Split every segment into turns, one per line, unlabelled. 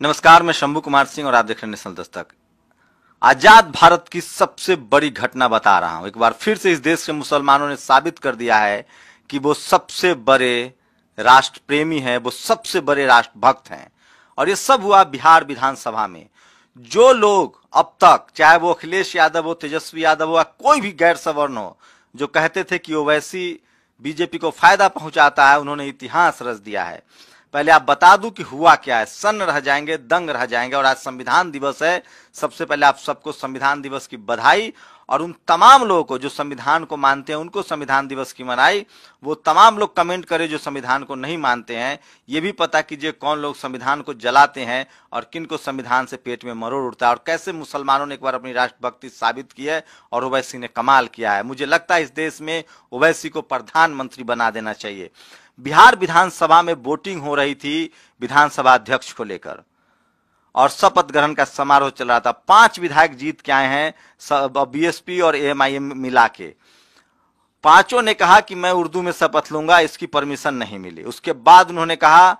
नमस्कार, मैं शंभू कुमार सिंह और आप देख रहे हैं नेशनल दस्तक। आजाद भारत की सबसे बड़ी घटना बता रहा हूं। एक बार फिर से इस देश के मुसलमानों ने साबित कर दिया है कि वो सबसे बड़े राष्ट्र प्रेमी हैं, वो सबसे बड़े राष्ट्रभक्त हैं। और ये सब हुआ बिहार विधानसभा में। जो लोग अब तक, चाहे वो अखिलेश यादव हो, तेजस्वी यादव हो या कोई भी गैर सवर्ण हो, जो कहते थे कि ओवैसी बीजेपी को फायदा पहुंचाता है, उन्होंने इतिहास रच दिया है। पहले आप बता दूं कि हुआ क्या है, सन्न रह जाएंगे, दंग रह जाएंगे। और आज संविधान दिवस है। सबसे पहले आप सबको संविधान दिवस की बधाई, और उन तमाम लोगों को जो संविधान को मानते हैं उनको संविधान दिवस की बधाई। वो तमाम लोग कमेंट करें जो संविधान को नहीं मानते हैं। ये भी पता कीजिए कौन लोग संविधान को जलाते हैं और किन को संविधान से पेट में मरोड़ उठता है, और कैसे मुसलमानों ने एक बार अपनी राष्ट्रभक्ति साबित की है और ओवैसी ने कमाल किया है। मुझे लगता है इस देश में ओवैसी को प्रधानमंत्री बना देना चाहिए। बिहार विधानसभा में वोटिंग हो रही थी विधानसभा अध्यक्ष को लेकर, और शपथ ग्रहण का समारोह चल रहा था। 5 विधायक जीत के आए हैं, बीएसपी और एएमआईएम मिला के। पांचों ने कहा कि मैं उर्दू में शपथ लूंगा, इसकी परमिशन नहीं मिली। उसके बाद उन्होंने कहा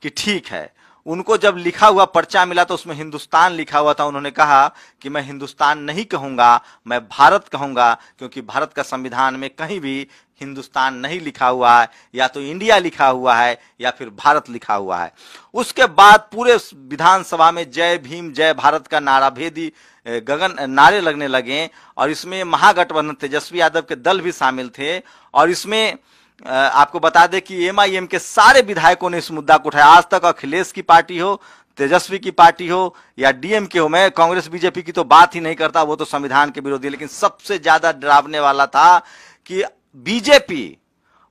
कि ठीक है। उनको जब लिखा हुआ पर्चा मिला तो उसमें हिंदुस्तान लिखा हुआ था। उन्होंने कहा कि मैं हिंदुस्तान नहीं कहूंगा, मैं भारत कहूंगा, क्योंकि भारत का संविधान में कहीं भी हिंदुस्तान नहीं लिखा हुआ है, या तो इंडिया लिखा हुआ है या फिर भारत लिखा हुआ है। उसके बाद पूरे विधानसभा में जय भीम जय भारत का नाराभेदी गगन नारे लगने लगे, और इसमें महागठबंधन तेजस्वी यादव के दल भी शामिल थे। और इसमें आपको बता दें कि एमआईएम के सारे विधायकों ने इस मुद्दा को उठाया। आज तक अखिलेश की पार्टी हो, तेजस्वी की पार्टी हो या डीएमके हो, मैं कांग्रेस बीजेपी की तो बात ही नहीं करता, वो तो संविधान के विरोधी। लेकिन सबसे ज्यादा डरावने वाला था कि बीजेपी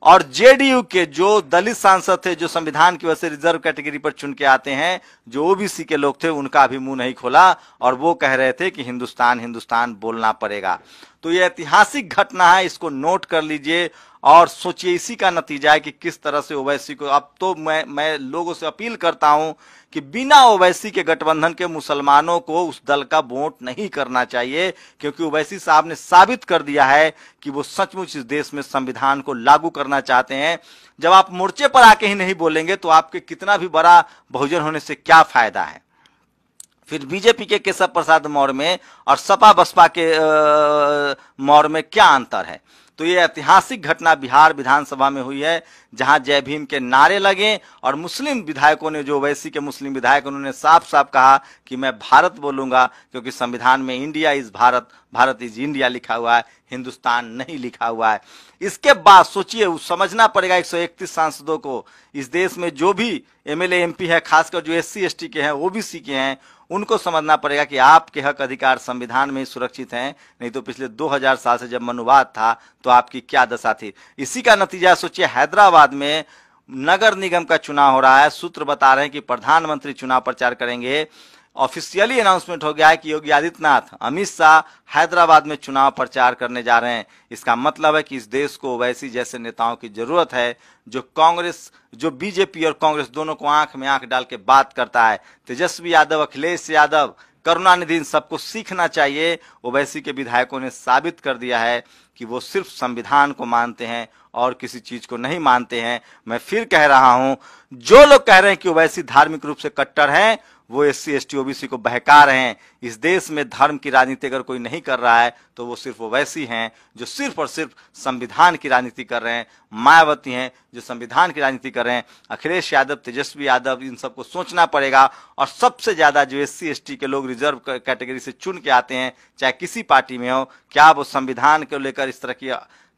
और जेडीयू के जो दलित सांसद थे, जो संविधान की वजह से रिजर्व कैटेगरी पर चुन के आते हैं, जो ओबीसी के लोग थे, उनका भी मुंह नहीं खोला, और वो कह रहे थे कि हिंदुस्तान हिंदुस्तान बोलना पड़ेगा। तो ये ऐतिहासिक घटना है, इसको नोट कर लीजिए और सोचिए। इसी का नतीजा है कि किस तरह से ओवैसी को, अब तो मैं लोगों से अपील करता हूं कि बिना ओवैसी के गठबंधन के मुसलमानों को उस दल का वोट नहीं करना चाहिए, क्योंकि ओवैसी साहब ने साबित कर दिया है कि वो सचमुच इस देश में संविधान को लागू करना चाहते हैं। जब आप मोर्चे पर आके ही नहीं बोलेंगे तो आपके कितना भी बड़ा बहुजन होने से क्या फायदा है। फिर बीजेपी के केशव प्रसाद मौर्य में और सपा बसपा के मौर्य में क्या अंतर है। तो ये ऐतिहासिक घटना बिहार विधानसभा में हुई है, जहां जय भीम के नारे लगे, और मुस्लिम विधायकों ने, जो ओवैसी के मुस्लिम विधायक, उन्होंने साफ साफ कहा कि मैं भारत बोलूंगा, क्योंकि संविधान में India is Bharat, Bharat is India लिखा हुआ है, हिंदुस्तान नहीं लिखा हुआ है। इसके बाद सोचिए, समझना पड़ेगा 131 सांसदों को। इस देश में जो भी एमएलए एमपी है, खासकर जो एससी एसटी के हैं, ओबीसी के हैं, उनको समझना पड़ेगा कि आपके हक अधिकार संविधान में ही सुरक्षित हैं। नहीं तो पिछले 2000 साल से जब मनुवाद था तो आपकी क्या दशा थी। इसी का नतीजा सोचिए, हैदराबाद में नगर निगम का चुनाव हो रहा है। सूत्र बता रहे हैं कि प्रधानमंत्री चुनाव प्रचार करेंगे। ऑफिशियली अनाउंसमेंट हो गया है कि योगी आदित्यनाथ, अमित शाह हैदराबाद में चुनाव प्रचार करने जा रहे हैं। इसका मतलब है कि इस देश को ओवैसी जैसे नेताओं की जरूरत है, जो कांग्रेस, जो बीजेपी और कांग्रेस दोनों को आंख में आंख डाल के बात करता है। तेजस्वी यादव, अखिलेश यादव, करुणानिधि, इन सबको सीखना चाहिए। ओवैसी के विधायकों ने साबित कर दिया है कि वो सिर्फ संविधान को मानते हैं और किसी चीज को नहीं मानते हैं। मैं फिर कह रहा हूं, जो लोग कह रहे हैं कि ओवैसी धार्मिक रूप से कट्टर हैं, वो एससी एसटी ओबीसी को बहका रहे हैं। इस देश में धर्म की राजनीति अगर कोई नहीं कर रहा है तो वो सिर्फ ओवैसी हैं, जो सिर्फ और सिर्फ संविधान की राजनीति कर रहे हैं। मायावती हैं जो संविधान की राजनीति कर रहे हैं। अखिलेश यादव, तेजस्वी यादव, इन सबको सोचना पड़ेगा। और सबसे ज्यादा जो एससी एसटी के लोग रिजर्व कैटेगरी से चुन के आते हैं, चाहे किसी पार्टी में हो, क्या वो संविधान को लेकर इस तरह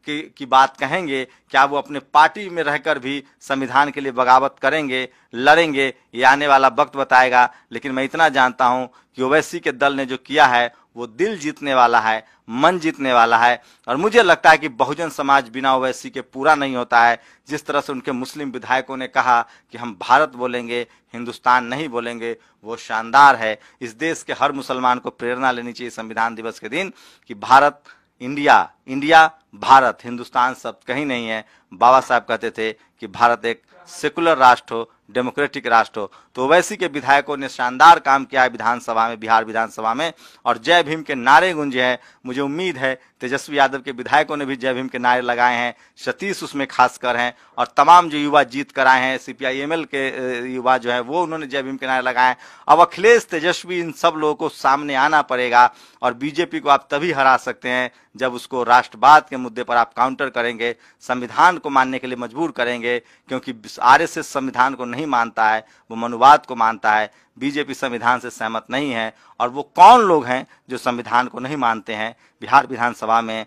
की बात कहेंगे? क्या वो अपने पार्टी में रहकर भी संविधान के लिए बगावत करेंगे, लड़ेंगे? ये आने वाला वक्त बताएगा। लेकिन मैं इतना जानता हूं कि ओवैसी के दल ने जो किया है वो दिल जीतने वाला है, मन जीतने वाला है। और मुझे लगता है कि बहुजन समाज बिना ओवैसी के पूरा नहीं होता है। जिस तरह से उनके मुस्लिम विधायकों ने कहा कि हम भारत बोलेंगे, हिंदुस्तान नहीं बोलेंगे, वो शानदार है। इस देश के हर मुसलमान को प्रेरणा लेनी चाहिए संविधान दिवस के दिन कि भारत, इंडिया इंडिया, भारत, हिंदुस्तान शब्द कहीं नहीं है। बाबा साहब कहते थे कि भारत एक सेकुलर राष्ट्र हो, डेमोक्रेटिक राष्ट्र हो। तो ओवैसी के विधायकों ने शानदार काम किया है विधानसभा में, बिहार विधानसभा में, और जय भीम के नारे गूंजे हैं। मुझे उम्मीद है तेजस्वी यादव के विधायकों ने भी जय भीम के नारे लगाए हैं, सतीश उसमें खासकर हैं, और तमाम जो युवा जीत कर आए हैं, CPI-ML के युवा जो है वो उन्होंने जय भीम के नारे लगाए हैं। अब अखिलेश, तेजस्वी, इन सब लोगों को सामने आना पड़ेगा, और बीजेपी को आप तभी हरा सकते हैं जब उसको राष्ट्रवाद के मुद्दे पर आप काउंटर करेंगे, संविधान को मानने के लिए मजबूर करेंगे, क्योंकि RSS संविधान को नहीं मानता है, वो मनुवाद को मानता है। बीजेपी संविधान से सहमत नहीं है। और वो कौन लोग हैं जो संविधान को नहीं मानते हैं? बिहार विधानसभा में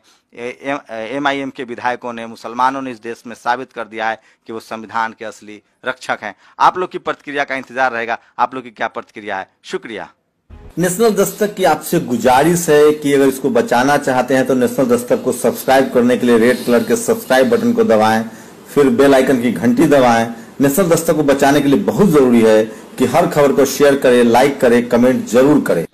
MIM के विधायकों ने, मुसलमानों ने इस देश में साबित कर दिया है कि वो संविधान के असली रक्षक हैं। आप लोग की प्रतिक्रिया का इंतजार रहेगा। आप लोग की क्या प्रतिक्रिया है? शुक्रिया।
नेशनल दस्तक की आपसे गुजारिश है कि अगर इसको बचाना चाहते हैं तो नेशनल दस्तक को सब्सक्राइब करने के लिए रेड कलर के सब्सक्राइब बटन को दबाएं, फिर बेल आइकन की घंटी दबाएं। नेशनल दस्तक को बचाने के लिए बहुत जरूरी है कि हर खबर को शेयर करें, लाइक करें, कमेंट जरूर करें।